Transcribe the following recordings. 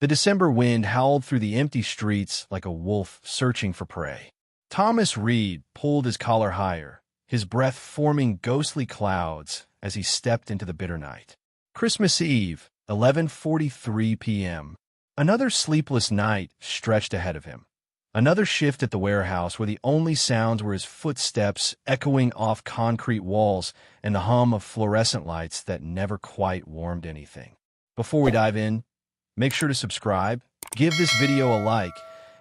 The December wind howled through the empty streets like a wolf searching for prey. Thomas Reed pulled his collar higher, his breath forming ghostly clouds as he stepped into the bitter night. Christmas Eve, 11:43 p.m. Another sleepless night stretched ahead of him. Another shift at the warehouse where the only sounds were his footsteps echoing off concrete walls and the hum of fluorescent lights that never quite warmed anything. Before we dive in, make sure to subscribe, give this video a like,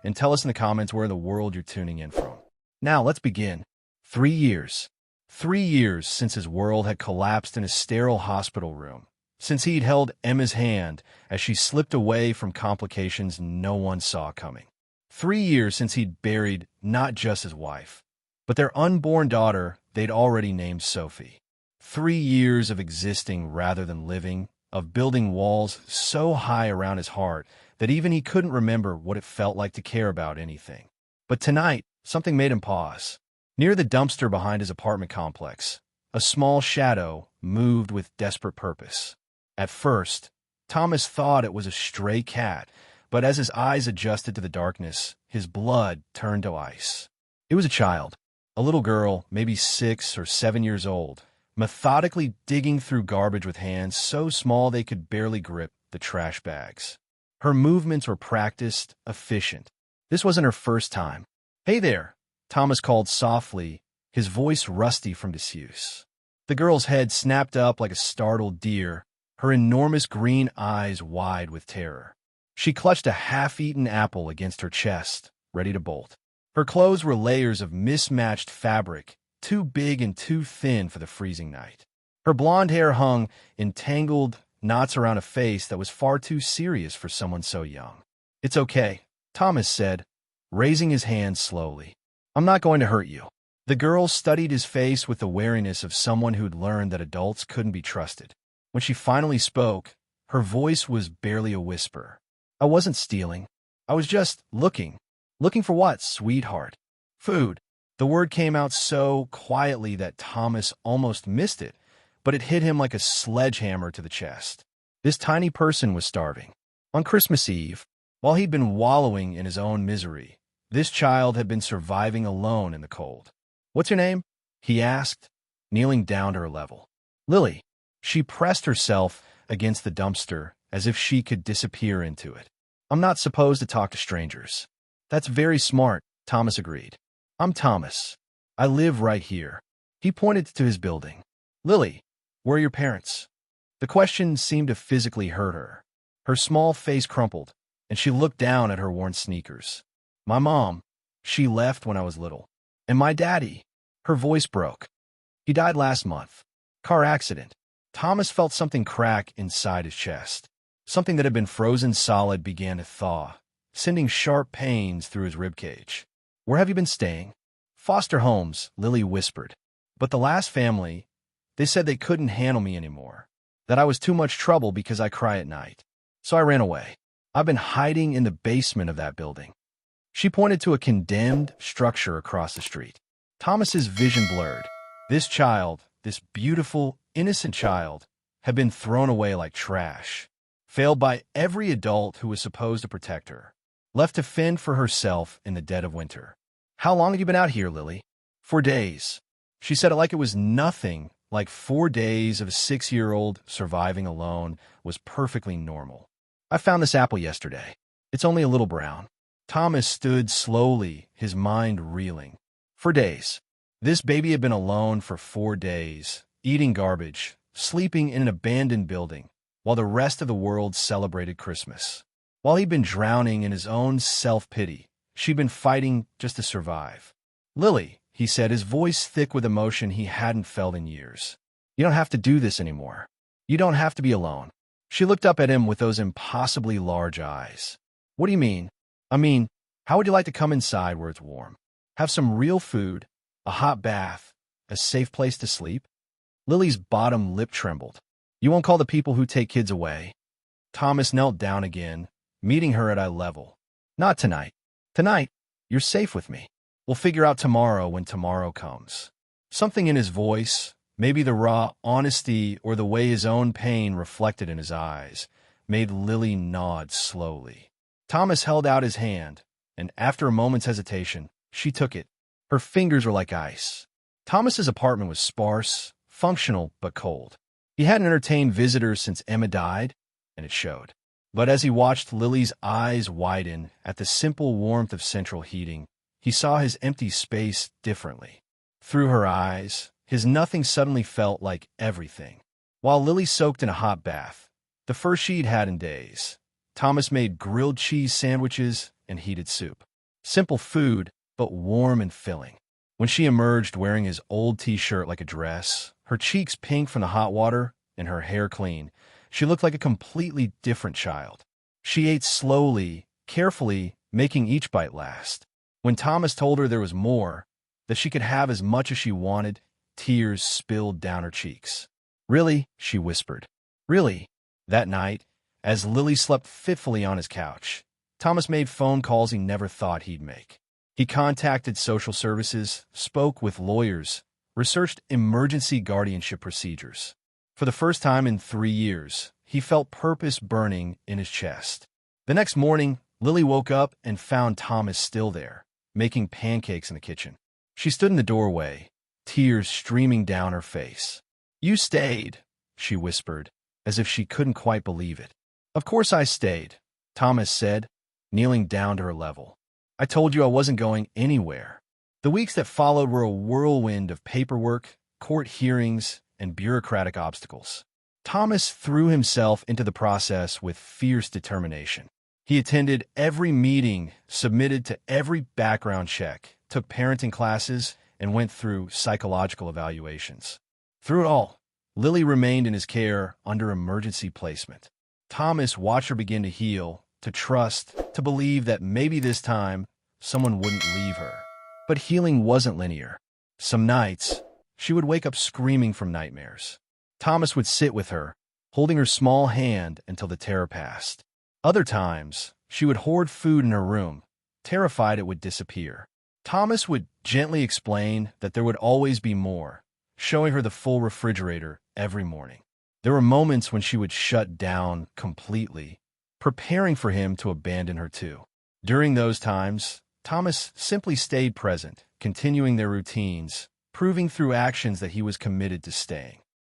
and tell us in the comments where in the world you're tuning in from. Now, let's begin. 3 years. 3 years since his world had collapsed in a sterile hospital room. Since he'd held Emma's hand as she slipped away from complications no one saw coming. 3 years since he'd buried not just his wife, but their unborn daughter they'd already named Sophie. 3 years of existing rather than living, of building walls so high around his heart that even he couldn't remember what it felt like to care about anything. But tonight, something made him pause. Near the dumpster behind his apartment complex, a small shadow moved with desperate purpose. At first, Thomas thought it was a stray cat, but as his eyes adjusted to the darkness, his blood turned to ice. It was a child, a little girl, maybe 6 or 7 years old, methodically digging through garbage with hands so small they could barely grip the trash bags. Her movements were practiced, efficient. This wasn't her first time. "Hey there," Thomas called softly, his voice rusty from disuse. The girl's head snapped up like a startled deer, her enormous green eyes wide with terror. She clutched a half-eaten apple against her chest, ready to bolt. Her clothes were layers of mismatched fabric, too big and too thin for the freezing night. Her blonde hair hung in tangled knots around a face that was far too serious for someone so young. "It's okay," Thomas said, raising his hand slowly. "I'm not going to hurt you." The girl studied his face with the wariness of someone who'd learned that adults couldn't be trusted. When she finally spoke, her voice was barely a whisper. "I wasn't stealing. I was just looking." "Looking for what, sweetheart?" "Food." The word came out so quietly that Thomas almost missed it, but it hit him like a sledgehammer to the chest. This tiny person was starving. On Christmas Eve, while he'd been wallowing in his own misery, this child had been surviving alone in the cold. "What's your name?" he asked, kneeling down to her level. "Lily." She pressed herself against the dumpster as if she could disappear into it. "I'm not supposed to talk to strangers." "That's very smart," Thomas agreed. "I'm Thomas. I live right here." He pointed to his building. "Lily, where are your parents?" The question seemed to physically hurt her. Her small face crumpled, and she looked down at her worn sneakers. "My mom, she left when I was little. And my daddy," her voice broke. "He died last month. Car accident." Thomas felt something crack inside his chest. Something that had been frozen solid began to thaw, sending sharp pains through his ribcage. "Where have you been staying?" "Foster homes," Lily whispered. "But the last family, they said they couldn't handle me anymore, that I was too much trouble because I cry at night. So I ran away. I've been hiding in the basement of that building." She pointed to a condemned structure across the street. Thomas's vision blurred. This child, this beautiful, innocent child, had been thrown away like trash, failed by every adult who was supposed to protect her, left to fend for herself in the dead of winter. "How long have you been out here, Lily?" "4 days." She said it like it was nothing, like 4 days of a 6-year-old surviving alone was perfectly normal. "I found this apple yesterday. It's only a little brown." Thomas stood slowly, his mind reeling. 4 days. This baby had been alone for 4 days, eating garbage, sleeping in an abandoned building, while the rest of the world celebrated Christmas. While he'd been drowning in his own self-pity, she'd been fighting just to survive. "Lily," he said, his voice thick with emotion he hadn't felt in years. "You don't have to do this anymore. You don't have to be alone." She looked up at him with those impossibly large eyes. "What do you mean?" "I mean, how would you like to come inside where it's warm? Have some real food, a hot bath, a safe place to sleep?" Lily's bottom lip trembled. "You won't call the people who take kids away?" Thomas knelt down again, meeting her at eye level. "Not tonight. Tonight, you're safe with me. We'll figure out tomorrow when tomorrow comes." Something in his voice, maybe the raw honesty or the way his own pain reflected in his eyes, made Lily nod slowly. Thomas held out his hand, and after a moment's hesitation, she took it. Her fingers were like ice. Thomas's apartment was sparse, functional, but cold. He hadn't entertained visitors since Emma died, and it showed. But as he watched Lily's eyes widen at the simple warmth of central heating, he saw his empty space differently. Through her eyes, his nothing suddenly felt like everything. While Lily soaked in a hot bath, the first she'd had in days, Thomas made grilled cheese sandwiches and heated soup. Simple food, but warm and filling. When she emerged wearing his old t-shirt like a dress, her cheeks pink from the hot water and her hair clean, she looked like a completely different child. She ate slowly, carefully, making each bite last. When Thomas told her there was more, that she could have as much as she wanted, tears spilled down her cheeks. "Really?" she whispered. "Really?" That night, as Lily slept fitfully on his couch, Thomas made phone calls he never thought he'd make. He contacted social services, spoke with lawyers, researched emergency guardianship procedures. For the first time in 3 years, he felt purpose burning in his chest. The next morning, Lily woke up and found Thomas still there, making pancakes in the kitchen. She stood in the doorway, tears streaming down her face. "You stayed," she whispered, as if she couldn't quite believe it. "Of course I stayed," Thomas said, kneeling down to her level. "I told you I wasn't going anywhere." The weeks that followed were a whirlwind of paperwork, court hearings, and bureaucratic obstacles. Thomas threw himself into the process with fierce determination. He attended every meeting, submitted to every background check, took parenting classes, and went through psychological evaluations. Through it all, Lily remained in his care under emergency placement. Thomas watched her begin to heal, to trust, to believe that maybe this time someone wouldn't leave her. But healing wasn't linear. Some nights, she would wake up screaming from nightmares. Thomas would sit with her, holding her small hand until the terror passed. Other times, she would hoard food in her room, terrified it would disappear. Thomas would gently explain that there would always be more, showing her the full refrigerator every morning. There were moments when she would shut down completely, preparing for him to abandon her too. During those times, Thomas simply stayed present, continuing their routines, proving through actions that he was committed to staying.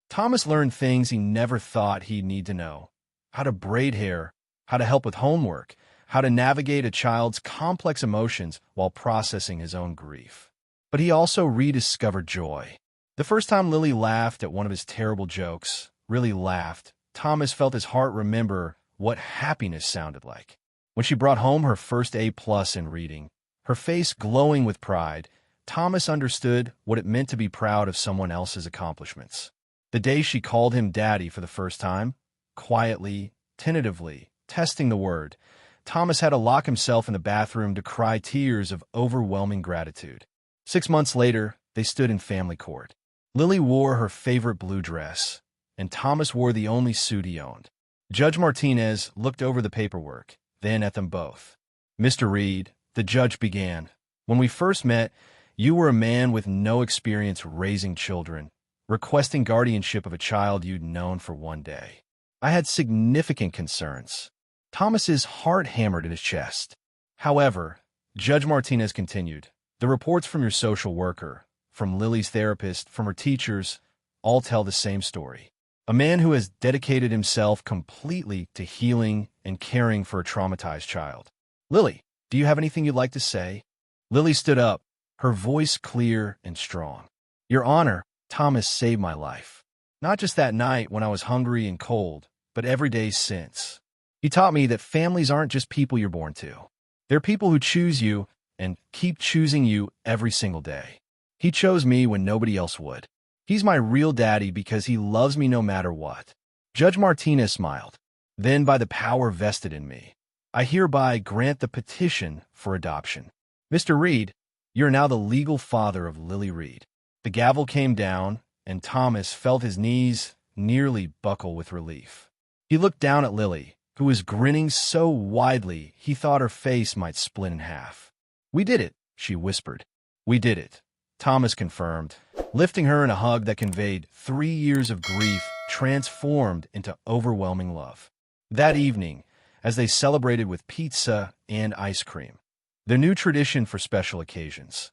Thomas learned things he never thought he'd need to know: how to braid hair, how to help with homework, how to navigate a child's complex emotions while processing his own grief. But he also rediscovered joy. The first time Lily laughed at one of his terrible jokes, really laughed, Thomas felt his heart remember what happiness sounded like. When she brought home her first A+ in reading, her face glowing with pride, Thomas understood what it meant to be proud of someone else's accomplishments. The day she called him Daddy for the first time, quietly, tentatively, testing the word, Thomas had to lock himself in the bathroom to cry tears of overwhelming gratitude. 6 months later, they stood in family court. Lily wore her favorite blue dress, and Thomas wore the only suit he owned. Judge Martinez looked over the paperwork, then at them both. "Mr. Reed," the judge began, "when we first met, you were a man with no experience raising children, requesting guardianship of a child you'd known for one day. I had significant concerns." Thomas's heart hammered in his chest. "However," Judge Martinez continued, "the reports from your social worker, from Lily's therapist, from her teachers, all tell the same story. A man who has dedicated himself completely to healing and caring for a traumatized child. Lily, do you have anything you'd like to say?" Lily stood up, her voice clear and strong. "Your Honor, Thomas saved my life. Not just that night when I was hungry and cold, but every day since. He taught me that families aren't just people you're born to. They're people who choose you and keep choosing you every single day. He chose me when nobody else would. He's my real daddy because he loves me no matter what." Judge Martinez smiled. "Then by the power vested in me, I hereby grant the petition for adoption. Mr. Reed, you're now the legal father of Lily Reed." The gavel came down, and Thomas felt his knees nearly buckle with relief. He looked down at Lily, who was grinning so widely he thought her face might split in half. "We did it," she whispered. "We did it," Thomas confirmed, lifting her in a hug that conveyed 3 years of grief transformed into overwhelming love. That evening, as they celebrated with pizza and ice cream, their new tradition for special occasions,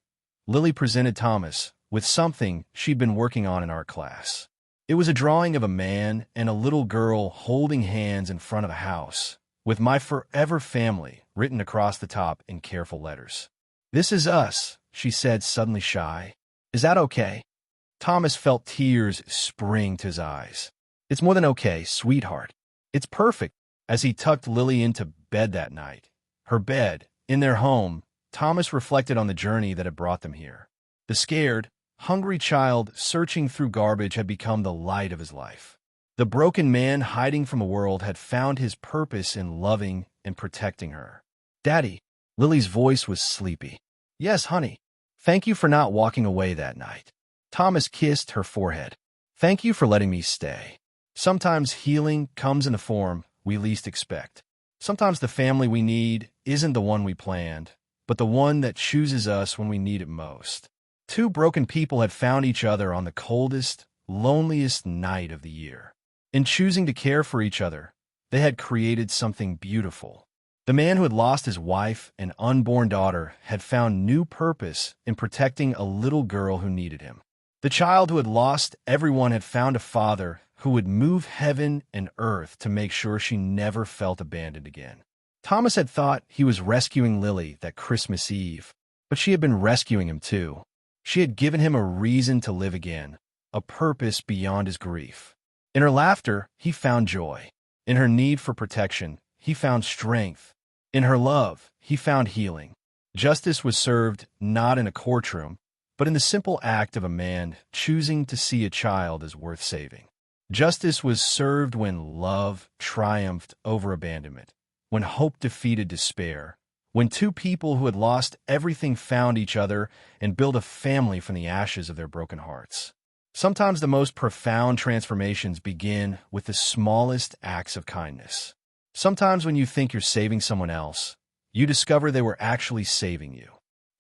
Lily presented Thomas with something she'd been working on in art class. It was a drawing of a man and a little girl holding hands in front of a house, with "My Forever Family" written across the top in careful letters. "This is us," she said, suddenly shy. "Is that okay?" Thomas felt tears spring to his eyes. "It's more than okay, sweetheart. It's perfect." As he tucked Lily into bed that night, her bed, in their home, Thomas reflected on the journey that had brought them here. The scared, hungry child searching through garbage had become the light of his life. The broken man hiding from a world had found his purpose in loving and protecting her. "Daddy," Lily's voice was sleepy. "Yes, honey. Thank you for not walking away that night." Thomas kissed her forehead. "Thank you for letting me stay." Sometimes healing comes in a form we least expect. Sometimes the family we need isn't the one we planned, but the one that chooses us when we need it most. Two broken people had found each other on the coldest, loneliest night of the year. In choosing to care for each other, they had created something beautiful. The man who had lost his wife and unborn daughter had found new purpose in protecting a little girl who needed him. The child who had lost everyone had found a father who would move heaven and earth to make sure she never felt abandoned again. Thomas had thought he was rescuing Lily that Christmas Eve, but she had been rescuing him too. She had given him a reason to live again, a purpose beyond his grief. In her laughter, he found joy. In her need for protection, he found strength. In her love, he found healing. Justice was served not in a courtroom, but in the simple act of a man choosing to see a child as worth saving. Justice was served when love triumphed over abandonment, when hope defeated despair, when two people who had lost everything found each other and built a family from the ashes of their broken hearts. Sometimes the most profound transformations begin with the smallest acts of kindness. Sometimes when you think you're saving someone else, you discover they were actually saving you.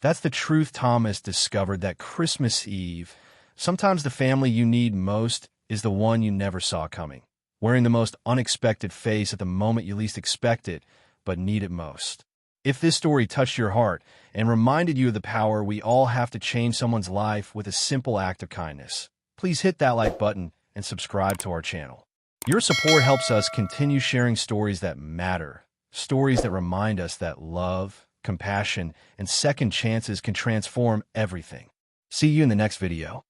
That's the truth Thomas discovered that Christmas Eve. Sometimes the family you need most is the one you never saw coming, wearing the most unexpected face at the moment you least expect it, but need it most. If this story touched your heart and reminded you of the power we all have to change someone's life with a simple act of kindness, please hit that like button and subscribe to our channel. Your support helps us continue sharing stories that matter, stories that remind us that love, compassion, and second chances can transform everything. See you in the next video.